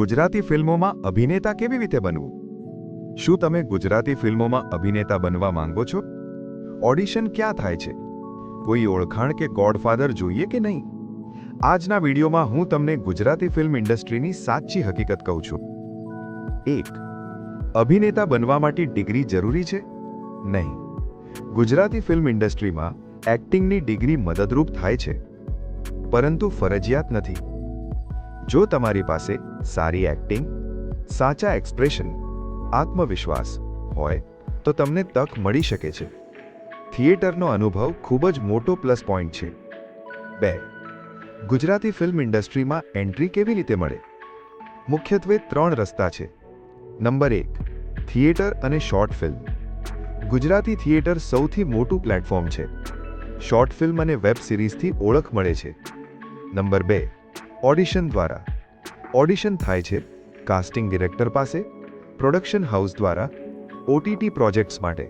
ગુજરાતી ફિલ્મોમાં અભિનેતા કેવી રીતે બનવું? શું તમે ગુજરાતી ફિલ્મોમાં અભિનેતા બનવા માંગો છો? ઓડિશન ક્યાં થાય છે? કોઈ ઓળખાણ કે ગોડફાધર જોઈએ કે નહીં? આજના વિડીયોમાં હું તમને ગુજરાતી ફિલ્મ ઇન્ડસ્ટ્રીની સાચી હકીકત કહું છું. 1. અભિનેતા બનવા માટે ડિગ્રી જરૂરી છે? નહીં. ગુજરાતી ફિલ્મ ઇન્ડસ્ટ્રીમાં એક્ટિંગની ડિગ્રી મદદરૂપ થાય છે, પરંતુ ફરજિયાત નથી. જો તમારી પાસે સારી એક્ટિંગ, સાચા એક્સપ્રેશન, આત્મવિશ્વાસ હોય તો તમને તક મળી શકે છે. થિયેટરનો અનુભવ ખૂબ જ મોટો પ્લસ પોઈન્ટ છે. 2. ગુજરાતી ફિલ્મ ઇન્ડસ્ટ્રીમાં એન્ટ્રી કેવી રીતે મળે? મુખ્યત્વે 3 રસ્તા છે. નંબર 1. થિયેટર અને શોર્ટ ફિલ્મ. ગુજરાતી થિયેટર સૌથી મોટું પ્લેટફોર્મ છે. શોર્ટ ફિલ્મ અને વેબ સિરીઝથી ઓળખ મળે છે. નંબર 2. ઓડિશન દ્વારા. ઓડિશન થાય છે કાસ્ટિંગ ડિરેક્ટર પાસે, પ્રોડક્શન હાઉસ દ્વારા, OTT પ્રોજેક્ટ્સ માટે.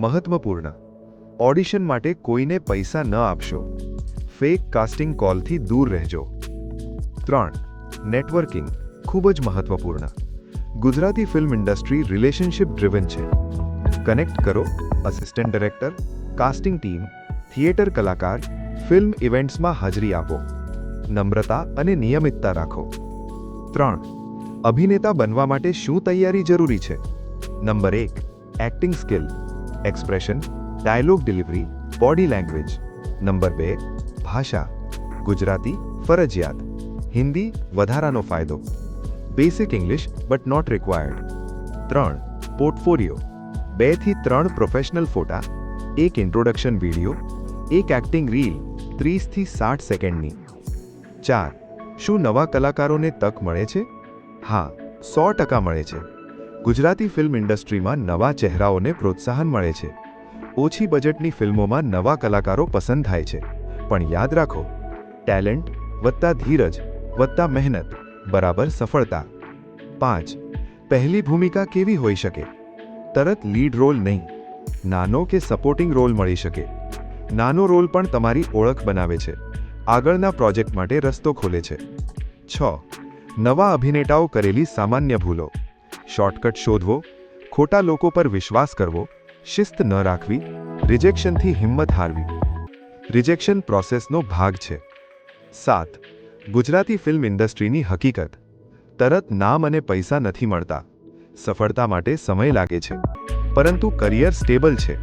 મહત્વપૂર્ણ: ઓડિશન માટે કોઈને પૈસા ન આપશો. ફેક કાસ્ટિંગ કોલથી દૂર રહેજો. 3. નેટવર્કિંગ ખૂબ જ મહત્વપૂર્ણ. Gujarati film industry relationship driven છે. કનેક્ટ કરો assistant director, casting team, theatre કલાકાર, ફિલ્મ ઇવેન્ટ્સમાં હાજરી આપો. નમ્રતા અને નિયમિતતા રાખો. 3. અભિનેતા બનવા માટે શું તૈયારી જરૂરી છે? Number 1. Acting skill, expression, dialogue delivery, body language. Number 2. ભાષા. ગુજરાતી ફરજિયાત, હિન્દી વધારાનો ફાયદો. Basic English but not required. 3. Portfolio. 2 થી 3 પ્રોફેશનલ ફોટા, 1 ઇન્ટ્રોડક્શન વિડીયો, 1 એક્ટિંગ રીલ 30 થી 60 સેકન્ડની. 4. શું નવા કલાકારોને તક મળે છે? હા, 100% મળે છે. ગુજરાતી ફિલ્મ ઇન્ડસ્ટ્રીમાં નવા ચહેરાઓને પ્રોત્સાહન મળે છે. ઓછી બજેટની ફિલ્મોમાં નવા કલાકારો પસંદ થાય છે. પણ યાદ રાખો, ટેલેન્ટ વત્તા ધીરજ વત્તા મહેનત બરાબર સફળતા. 5. પહેલી ભૂમિકા કેવી હોઈ શકે? તરત લીડ રોલ નહીં, નાનો કે સપોર્ટિંગ રોલ મળી શકે. નાનો રોલ પણ તમારી ઓળખ બનાવે છે, આગળના પ્રોજેક્ટ માટે રસ્તો ખોલે છે. 6. નવા અભિનેતાઓ કરેલી સામાન્ય ભૂલો. શોર્ટકટ શોધવો, ખોટા લોકો પર વિશ્વાસ કરવો, શિસ્ત ન રાખવી, રિજેક્શનથી હિંમત હારવી. રિજેક્શન પ્રોસેસનો ભાગ છે. 7. ગુજરાતી ફિલ્મ ઇન્ડસ્ટ્રીની હકીકત. તરત નામ અને પૈસા નથી મળતા. સફળતા માટે સમય લાગે છે, પરંતુ કરિયર સ્ટેબલ છે.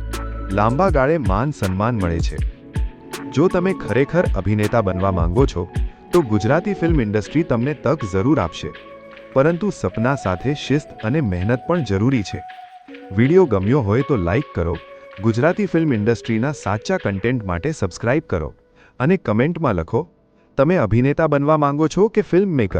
લાંબા ગાળે માન સન્માન મળે છે. જો તમે ખરેખર અભિનેતા બનવા માંગો છો તો ગુજરાતી ફિલ્મ ઇન્ડસ્ટ્રી તમને તક જરૂર આપશે, પરંતુ સપના સાથે શિસ્ત અને મહેનત પણ જરૂરી છે. વિડીયો ગમ્યો હોય તો લાઈક કરો, ગુજરાતી ફિલ્મ ઇન્ડસ્ટ્રીના સાચા કન્ટેન્ટ માટે સબસ્ક્રાઇબ કરો અને કમેન્ટમાં લખો, તમે અભિનેતા બનવા માંગો છો કે ફિલ્મ મેકર.